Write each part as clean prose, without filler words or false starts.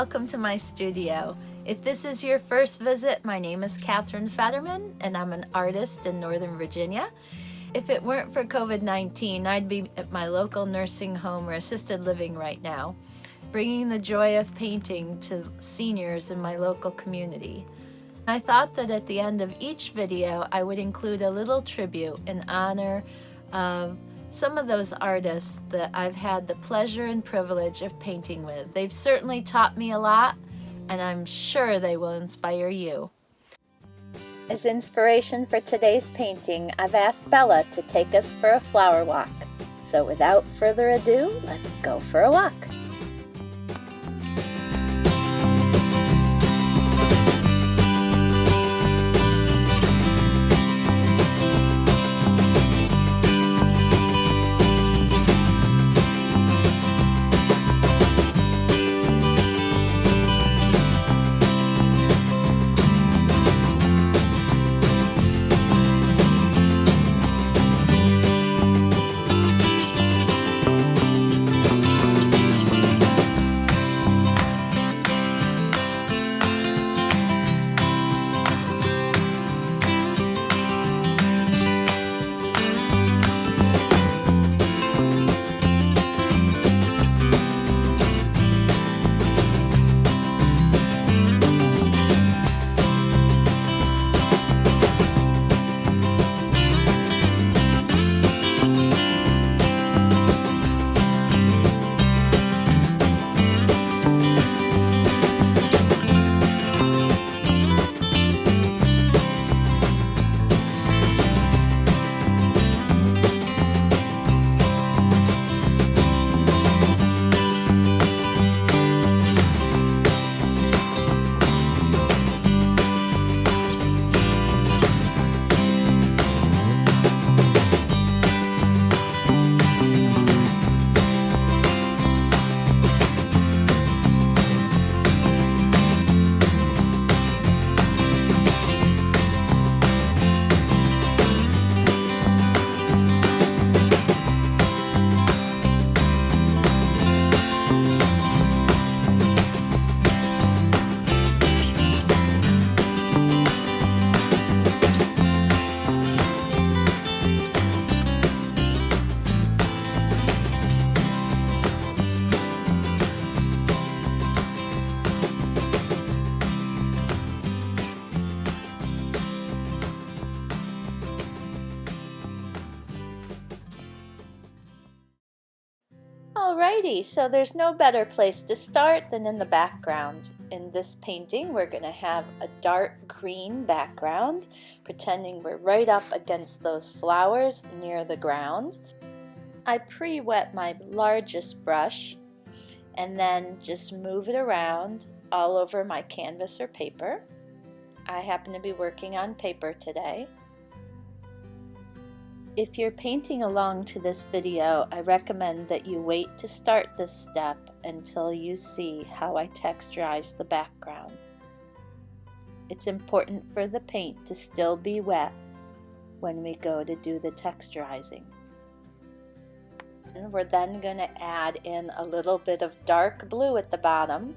welcome to my studio. If this is your first visit, my name is Fetterman and I'm an artist in Northern Virginia. If it weren't for COVID-19, I'd be at my local nursing home or assisted living right now, bringing the joy of painting to seniors in my local community. I thought that at the end of each video, I would include a little tribute in honor of some of those artists that I've had the pleasure and privilege of painting with. They've certainly taught me a lot, and I'm sure they will inspire you. As inspiration for today's painting, I've asked Bella to take us for a flower walk. So without further ado, let's go for a walk. Alrighty, so there's no better place to start than in the background. In this painting, we're going to have a dark green background, pretending we're right up against those flowers near the ground. I pre-wet my largest brush and then just move it around all over my canvas or paper. I happen to be working on paper today. If you're painting along to this video, I recommend that you wait to start this step until you see how I texturize the background. It's important for the paint to still be wet when we go to do the texturizing. And we're then going to add in a little bit of dark blue at the bottom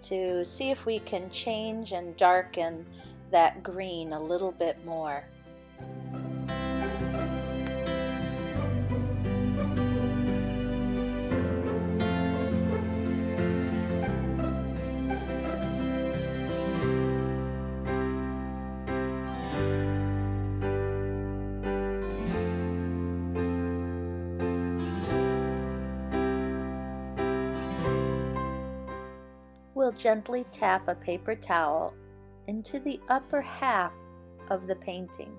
to see if we can change and darken that green a little bit more. We'll gently tap a paper towel into the upper half of the painting.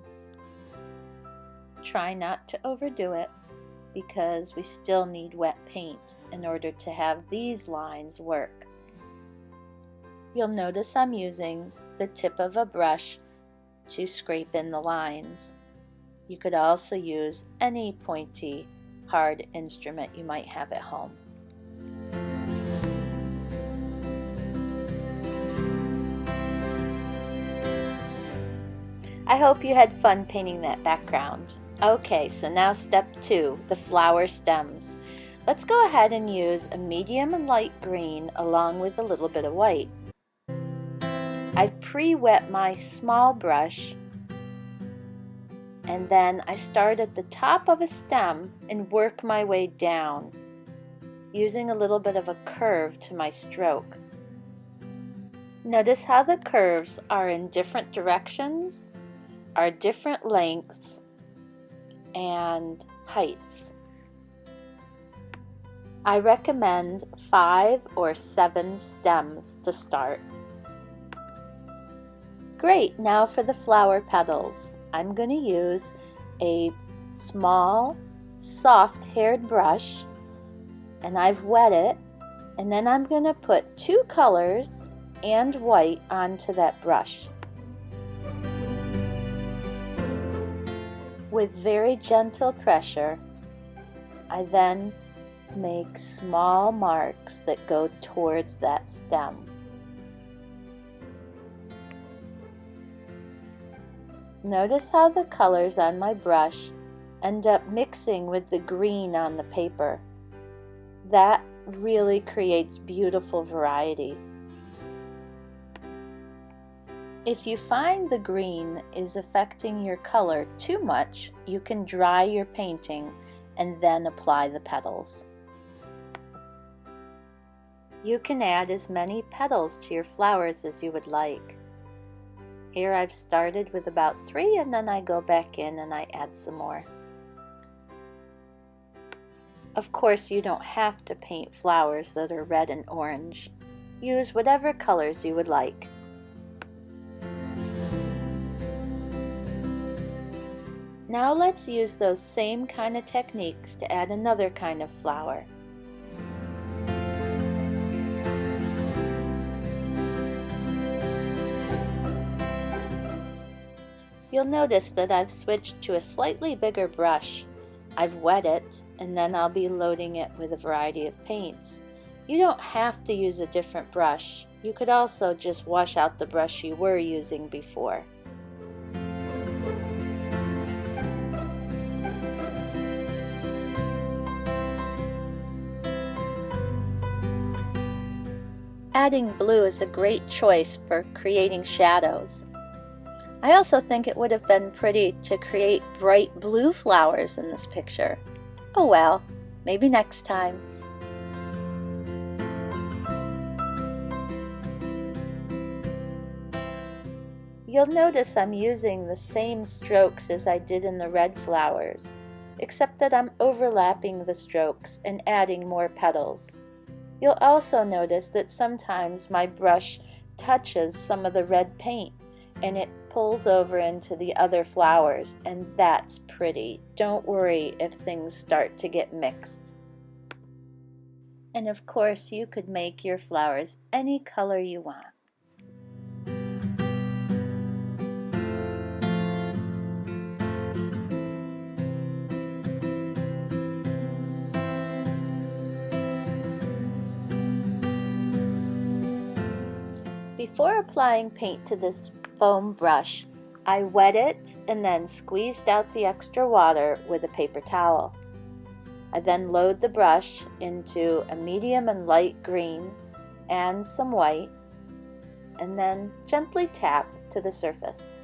Try not to overdo it because we still need wet paint in order to have these lines work. You'll notice I'm using the tip of a brush to scrape in the lines. You could also use any pointy, hard instrument you might have at home. I hope you had fun painting that background. Okay, so now step 2, the flower stems. Let's go ahead and use a medium and light green along with a little bit of white. I've pre-wet my small brush, and then I start at the top of a stem and work my way down, using a little bit of a curve to my stroke. Notice how the curves are in different directions, are different lengths and heights. I recommend 5 or 7 stems to start. Great, now for the flower petals. I'm going to use a small, soft-haired brush, and I've wet it, and then I'm going to put 2 colors and white onto that brush. With very gentle pressure, I then make small marks that go towards that stem. Notice how the colors on my brush end up mixing with the green on the paper. That really creates beautiful variety. If you find the green is affecting your color too much, you can dry your painting and then apply the petals. You can add as many petals to your flowers as you would like. Here I've started with about 3, and then I go back in and I add some more. Of course, you don't have to paint flowers that are red and orange. Use whatever colors you would like. Now let's use those same kind of techniques to add another kind of flower. You'll notice that I've switched to a slightly bigger brush. I've wet it, and then I'll be loading it with a variety of paints. You don't have to use a different brush. You could also just wash out the brush you were using before. Adding blue is a great choice for creating shadows. I also think it would have been pretty to create bright blue flowers in this picture. Oh well, maybe next time. You'll notice I'm using the same strokes as I did in the red flowers, except that I'm overlapping the strokes and adding more petals. You'll also notice that sometimes my brush touches some of the red paint and it pulls over into the other flowers, and that's pretty. Don't worry if things start to get mixed. And of course, you could make your flowers any color you want. Before applying paint to this foam brush, I wet it and then squeezed out the extra water with a paper towel. I then load the brush into a medium and light green and some white, and then gently tap to the surface.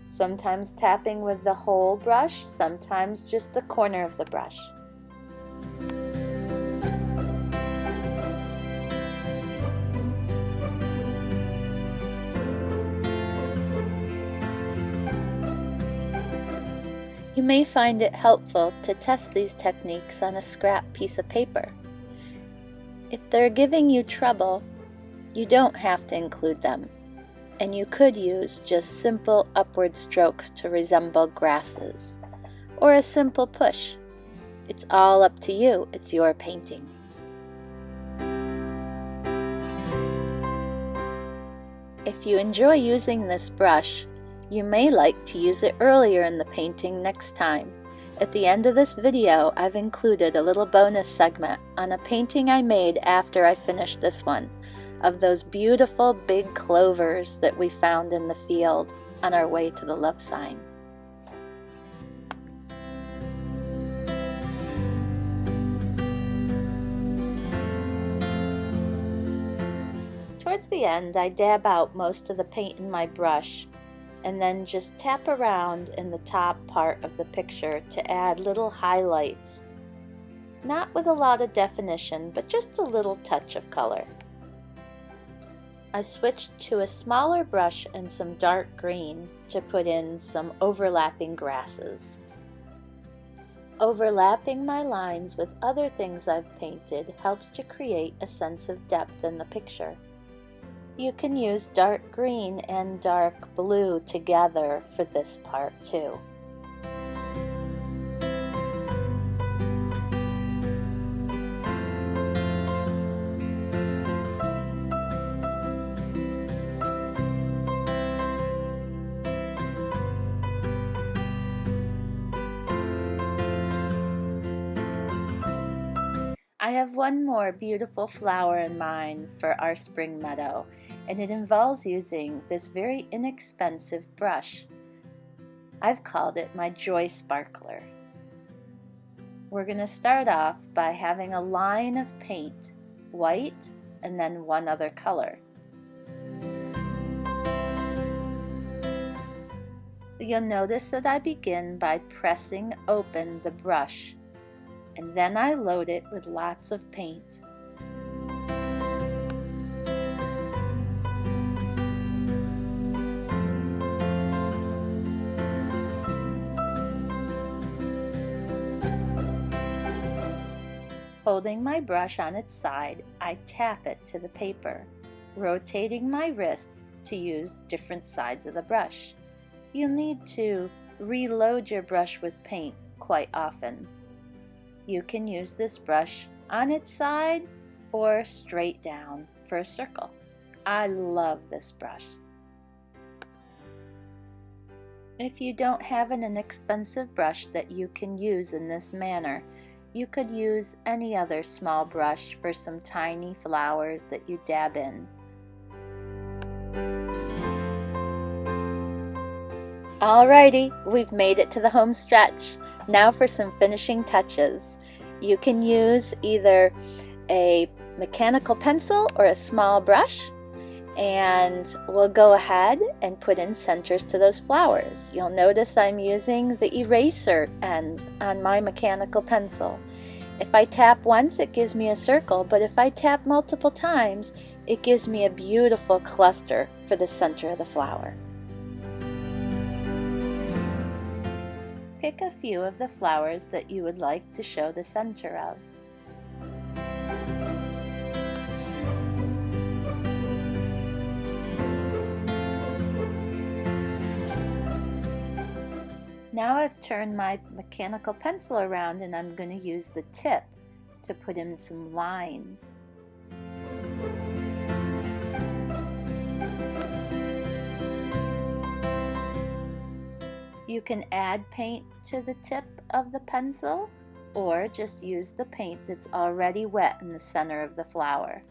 Sometimes tapping with the whole brush, sometimes just the corner of the brush. You may find it helpful to test these techniques on a scrap piece of paper. If they're giving you trouble, you don't have to include them, and you could use just simple upward strokes to resemble grasses, or a simple push. It's all up to you. It's your painting. If you enjoy using this brush, you may like to use it earlier in the painting next time. At the end of this video, I've included a little bonus segment on a painting I made after I finished this one, of those beautiful big clovers that we found in the field on our way to the love sign. Towards the end, I dab out most of the paint in my brush and then just tap around in the top part of the picture to add little highlights. Not with a lot of definition, but just a little touch of color. I switched to a smaller brush and some dark green to put in some overlapping grasses. Overlapping my lines with other things I've painted helps to create a sense of depth in the picture. You can use dark green and dark blue together for this part too. I have one more beautiful flower in mind for our spring meadow, and it involves using this very inexpensive brush. I've called it my Joy Sparkler. We're going to start off by having a line of paint, white, and then one other color. You'll notice that I begin by pressing open the brush, and then I load it with lots of paint. Holding my brush on its side, I tap it to the paper, rotating my wrist to use different sides of the brush. You'll need to reload your brush with paint quite often. You can use this brush on its side or straight down for a circle. I love this brush. If you don't have an inexpensive brush that you can use in this manner, you could use any other small brush for some tiny flowers that you dab in. Alrighty, we've made it to the home stretch. Now for some finishing touches. You can use either a mechanical pencil or a small brush, and we'll go ahead and put in centers to those flowers. You'll notice I'm using the eraser end on my mechanical pencil. If I tap once, it gives me a circle, but if I tap multiple times, it gives me a beautiful cluster for the center of the flower. Pick a few of the flowers that you would like to show the center of. Now I've turned my mechanical pencil around and I'm going to use the tip to put in some lines. You can add paint to the tip of the pencil or just use the paint that's already wet in the center of the flower.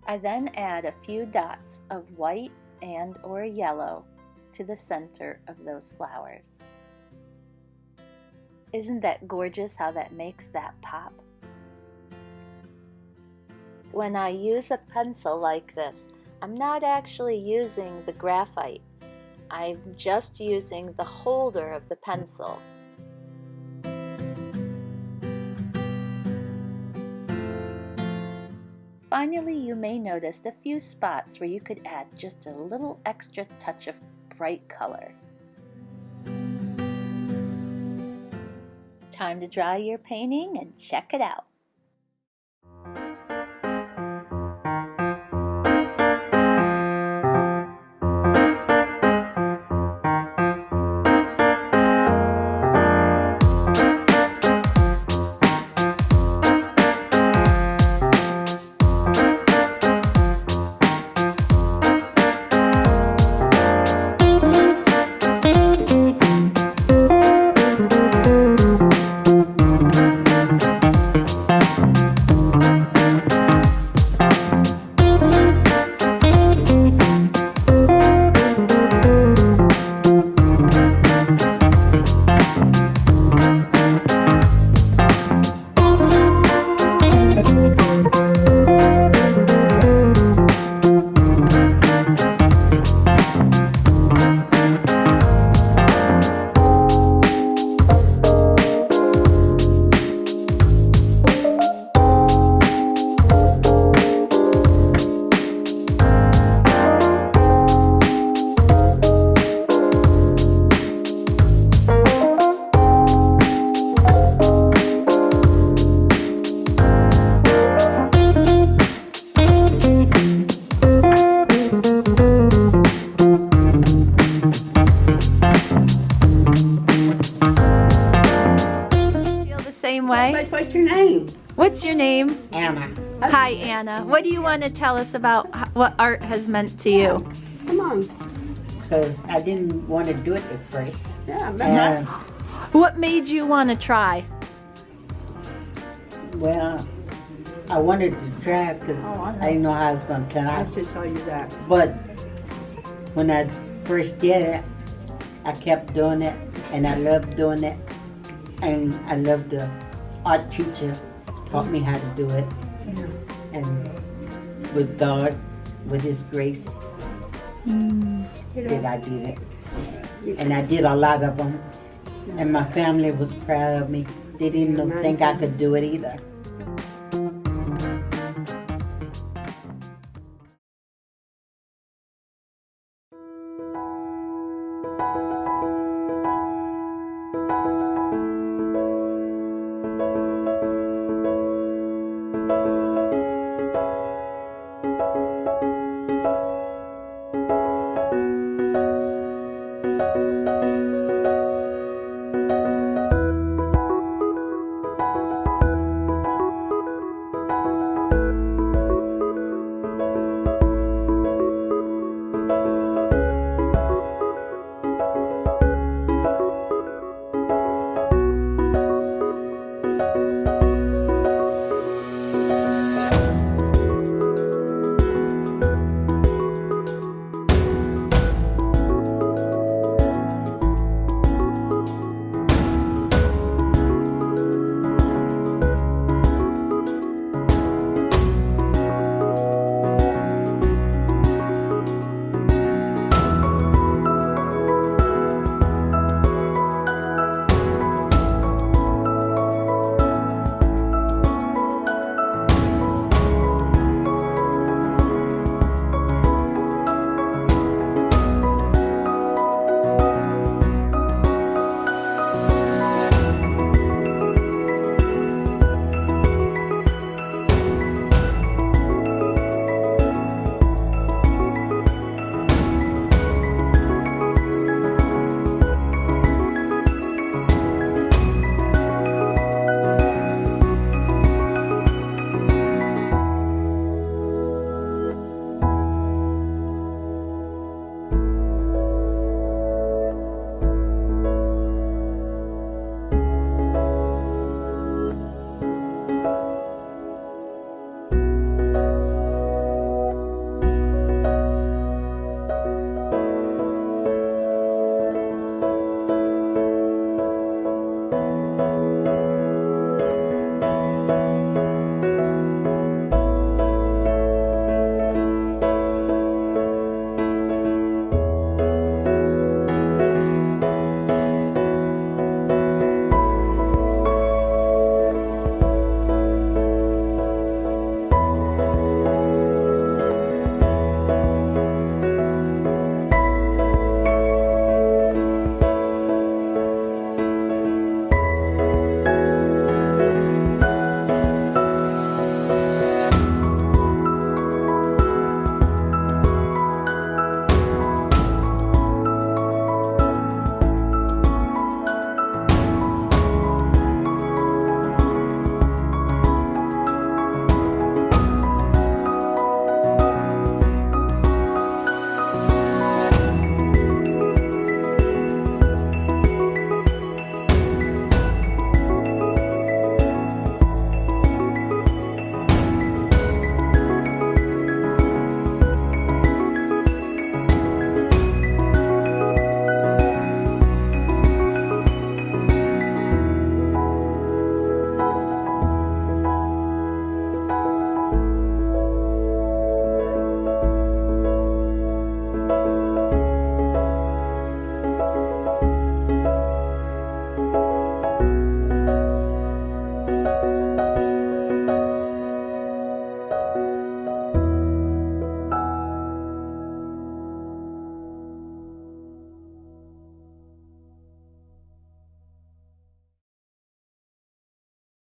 I then add a few dots of white and or yellow to the center of those flowers. Isn't that gorgeous how that makes that pop? When I use a pencil like this, I'm not actually using the graphite. I'm just using the holder of the pencil. Finally, you may notice a few spots where you could add just a little extra touch of bright color. Time to dry your painting and check it out. name? Anna. Hi, Anna. What do you want to tell us about what art has meant to you? Come on. Because I didn't want to do it at first. Yeah, And, What made you want to try? well, I wanted to try because I didn't know how it was going to turn I out. should tell you that. But when I first did it, I kept doing it, and I loved doing it. And I loved the art teacher taught me how to do it. And with God, with His grace, that I did it. And I did a lot of them. And my family was proud of me. They didn't think I could do it either.